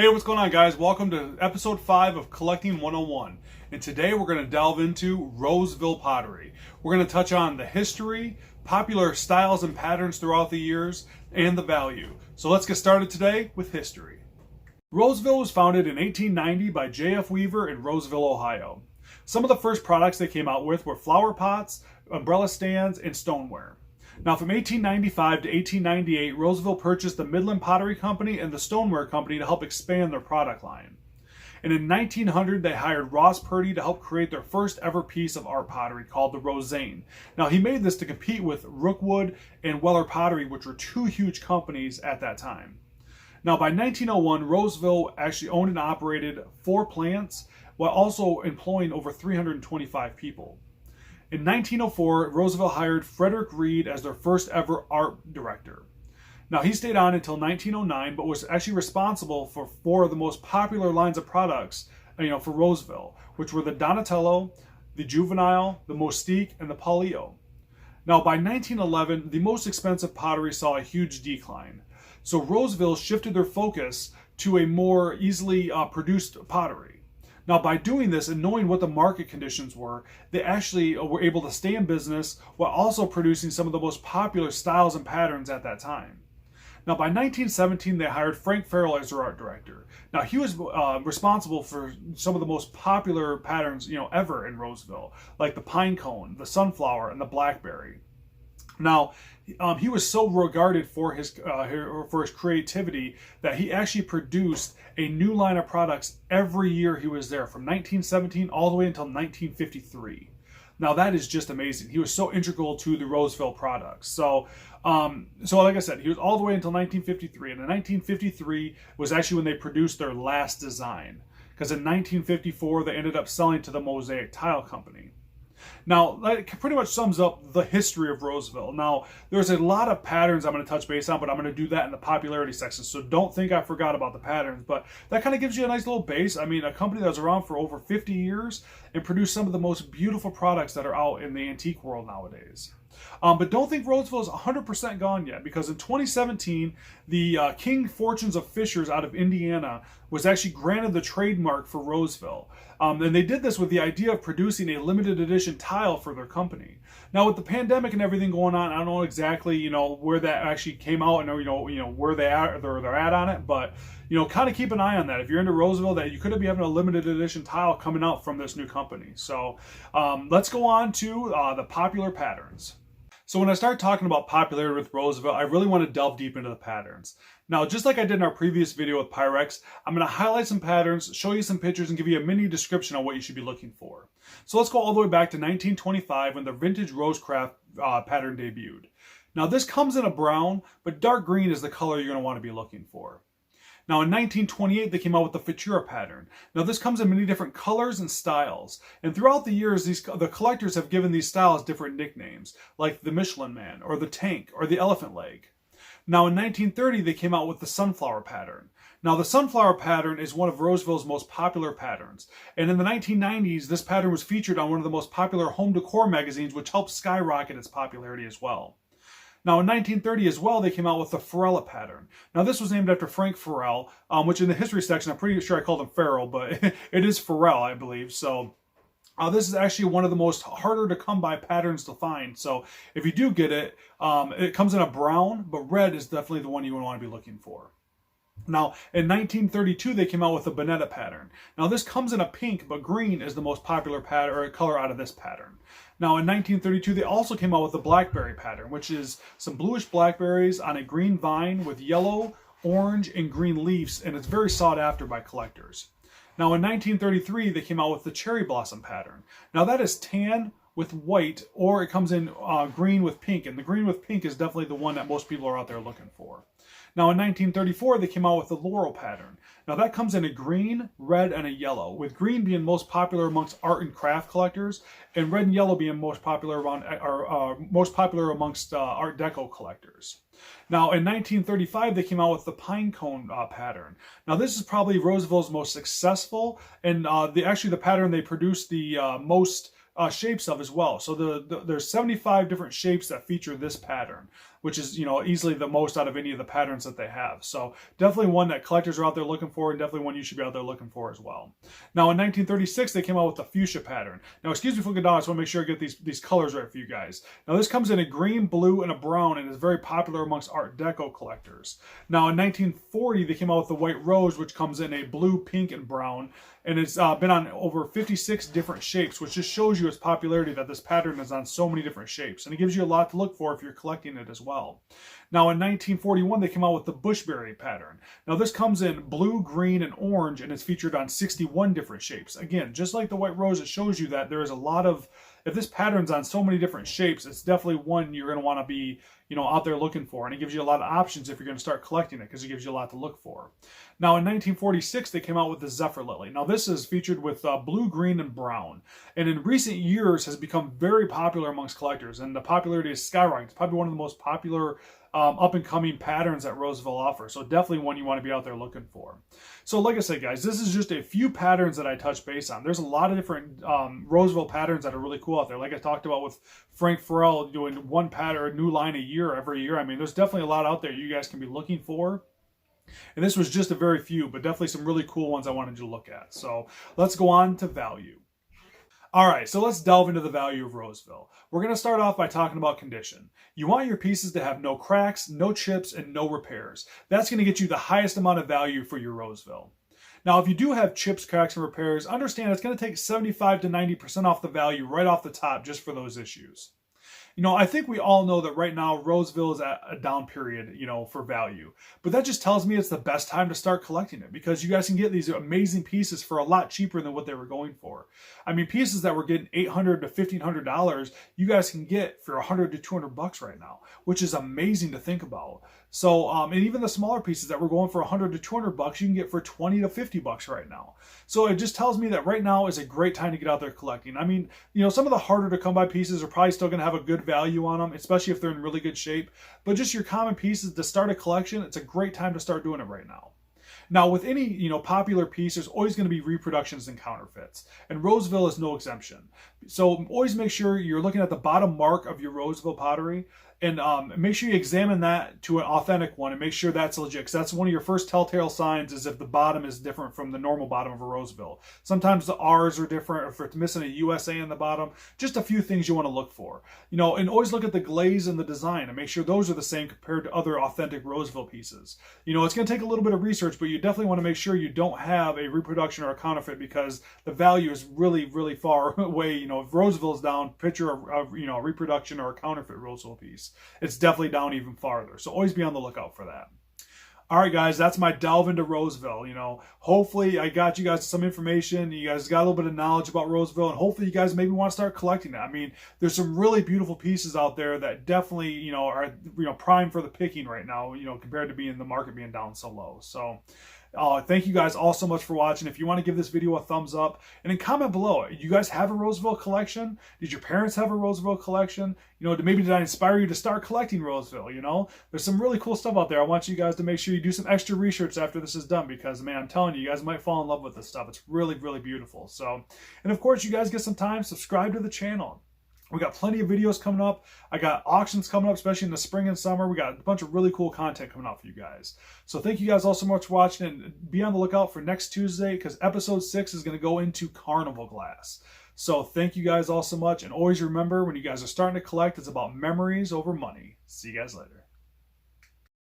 Hey, what's going on, guys? Welcome to episode 5 of Collecting 101. And today we're going to delve into Roseville Pottery. We're going to touch on the history, popular styles and patterns throughout the years, and the value. So let's get started today with history. Roseville was founded in 1890 by J.F. Weaver in Roseville, Ohio. Some of the first products they came out with were flower pots, umbrella stands, and stoneware. Now, from 1895 to 1898, Roseville purchased the Midland Pottery Company and the Stoneware Company to help expand their product line. And in 1900, they hired Ross Purdy to help create their first ever piece of art pottery called the Rosane. Now, he made this to compete with Rookwood and Weller Pottery, which were two huge companies at that time. Now, by 1901, Roseville actually owned and operated 4 plants while also employing over 325 people. In 1904, Roseville hired Frederick Reed as their first ever art director. Now, he stayed on until 1909, but was actually responsible for 4 of the most popular lines of products, for Roseville, which were the Donatello, the Juvenile, the Mostique, and the Palio. Now, by 1911, the most expensive pottery saw a huge decline. So Roseville shifted their focus to a more easily produced pottery. Now, by doing this and knowing what the market conditions were, they actually were able to stay in business while also producing some of the most popular styles and patterns at that time. Now, by 1917, they hired Frank Farrell as their art director. Now, he was responsible for some of the most popular patterns, ever in Roseville, like the pine cone, the sunflower, and the blackberry. Now, he was so regarded for his creativity that he actually produced a new line of products every year he was there, from 1917 all the way until 1953. Now, that is just amazing. He was so integral to the Roseville products. So like I said, he was all the way until 1953. And in 1953 was actually when they produced their last design, because in 1954 they ended up selling to the Mosaic Tile Company. Now, that pretty much sums up the history of Roseville. Now, there's a lot of patterns I'm going to touch base on, but I'm going to do that in the popularity section. So don't think I forgot about the patterns, but that kind of gives you a nice little base. I mean, a company that was around for over 50 years and produced some of the most beautiful products that are out in the antique world nowadays. But don't think Roseville is 100% gone yet, because in 2017, the King Fortunes of Fishers out of Indiana was actually granted the trademark for Roseville. And they did this with the idea of producing a limited edition tile for their company. Now, with the pandemic and everything going on, I don't know exactly, where that actually came out and, where they're at on it, but, kind of keep an eye on that. If you're into Roseville, that you could be having a limited edition tile coming out from this new company. So let's go on to the popular patterns. So when I start talking about popularity with Roseville, I really want to delve deep into the patterns. Now, just like I did in our previous video with Pyrex, I'm going to highlight some patterns, show you some pictures, and give you a mini description on what you should be looking for. So let's go all the way back to 1925 when the vintage Rosecraft pattern debuted. Now, this comes in a brown, but dark green is the color you're going to want to be looking for. Now, in 1928, they came out with the Futura pattern. Now, this comes in many different colors and styles. And throughout the years, the collectors have given these styles different nicknames, like the Michelin Man, or the Tank, or the Elephant Leg. Now, in 1930, they came out with the Sunflower pattern. Now, the Sunflower pattern is one of Roseville's most popular patterns. And in the 1990s, this pattern was featured on one of the most popular home decor magazines, which helped skyrocket its popularity as well. Now, in 1930 as well, they came out with the Farella pattern. Now, this was named after Frank Farrell, which in the history section, I'm pretty sure I called him Farrell, but it is Farrell, I believe. So this is actually one of the most harder to come by patterns to find. So if you do get it, it comes in a brown, but red is definitely the one you want to be looking for. Now, in 1932, they came out with the Bonetta pattern. Now, this comes in a pink, but green is the most popular pattern or color out of this pattern. Now, in 1932, they also came out with the Blackberry pattern, which is some bluish blackberries on a green vine with yellow, orange, and green leaves, and it's very sought after by collectors. Now, in 1933, they came out with the Cherry Blossom pattern. Now, that is tan with white, or it comes in green with pink, and the green with pink is definitely the one that most people are out there looking for. Now, in 1934, they came out with the Laurel pattern. Now, that comes in a green, red, and a yellow, with green being most popular amongst art and craft collectors, and red and yellow being most popular amongst Art Deco collectors. Now, in 1935, they came out with the Pine Cone pattern. Now, this is probably Roseville's most successful, and the pattern they produced the most shapes of as well. So there's 75 different shapes that feature this pattern, which is, easily the most out of any of the patterns that they have. So definitely one that collectors are out there looking for, and definitely one you should be out there looking for as well. Now in 1936, they came out with the fuchsia pattern. Now, excuse me for looking down, I just want to make sure I get these colors right for you guys. Now this comes in a green, blue, and a brown, and is very popular amongst Art Deco collectors. Now in 1940, they came out with the white rose, which comes in a blue, pink, and brown, and it's been on over 56 different shapes, which just shows you its popularity that this pattern is on so many different shapes, and it gives you a lot to look for if you're collecting it as well. Now in 1941, they came out with the bushberry pattern. Now this comes in blue, green, and orange, and it's featured on 61 different shapes. Again, just like the white rose, it shows you that there is a lot of, if this pattern's on so many different shapes, it's definitely one you're going to want to be, out there looking for. And it gives you a lot of options if you're going to start collecting it, because it gives you a lot to look for. Now in 1946, they came out with the Zephyr Lily. Now this is featured with blue, green, and brown. And in recent years has become very popular amongst collectors. And the popularity is skyrocketing. It's probably one of the most popular up-and-coming patterns that Roseville offers. So definitely one you want to be out there looking for. So like I said, guys, this is just a few patterns that I touch base on. There's a lot of different Roseville patterns that are really cool out there. Like I talked about with Frank Farrell doing one pattern, a new line a year, every year. I mean, there's definitely a lot out there you guys can be looking for. And this was just a very few, but definitely some really cool ones I wanted you to look at. So let's go on to value. All right, so let's delve into the value of Roseville. We're going to start off by talking about condition. You want your pieces to have no cracks, no chips, and no repairs. That's going to get you the highest amount of value for your Roseville. Now, if you do have chips, cracks, and repairs, understand it's going to take 75 to 90% off the value right off the top just for those issues. I think we all know that right now Roseville is at a down period, for value. But that just tells me it's the best time to start collecting it, because you guys can get these amazing pieces for a lot cheaper than what they were going for. I mean, pieces that were getting $800 to $1,500, you guys can get for $100 to $200 right now, which is amazing to think about. So, and even the smaller pieces that were going for $100 to $200, you can get for $20 to $50 right now. So it just tells me that right now is a great time to get out there collecting. I mean, some of the harder to come by pieces are probably still going to have a good value on them, especially if they're in really good shape. But just your common pieces to start a collection, it's a great time to start doing it right now. Now, with any popular piece, there's always going to be reproductions and counterfeits, and Roseville is no exemption. So always make sure you're looking at the bottom mark of your Roseville pottery, and make sure you examine that to an authentic one and make sure that's legit, because that's one of your first telltale signs is if the bottom is different from the normal bottom of a Roseville. Sometimes the R's are different, or if it's missing a USA in the bottom. Just a few things you want to look for. And always look at the glaze and the design and make sure those are the same compared to other authentic Roseville pieces. It's going to take a little bit of research, but you definitely want to make sure you don't have a reproduction or a counterfeit, because the value is really, really far away. If Roseville's down, picture of a reproduction or a counterfeit Roseville piece, it's definitely down even farther. So always be on the lookout for that. All right, guys, that's my delve into Roseville. Hopefully I got you guys some information. You guys got a little bit of knowledge about Roseville, and hopefully you guys maybe want to start collecting it. I mean, there's some really beautiful pieces out there that definitely, are, prime for the picking right now, compared to being the market being down so low. So thank you guys all so much for watching. If you want to give this video a thumbs up, and then comment below, you guys have a Roseville collection? Did your parents have a Roseville collection? Maybe did I inspire you to start collecting Roseville? There's some really cool stuff out there. I want you guys to make sure you do some extra research after this is done, because man, I'm telling you, you guys might fall in love with this stuff. It's really, really beautiful. So, and of course, you guys get some time, subscribe to the channel. We got plenty of videos coming up. I got auctions coming up, especially in the spring and summer. We got a bunch of really cool content coming out for you guys. So thank you guys all so much for watching, and be on the lookout for next Tuesday, because episode 6 is going to go into carnival glass. So thank you guys all so much, and always remember, when you guys are starting to collect, it's about memories over money. See you guys later.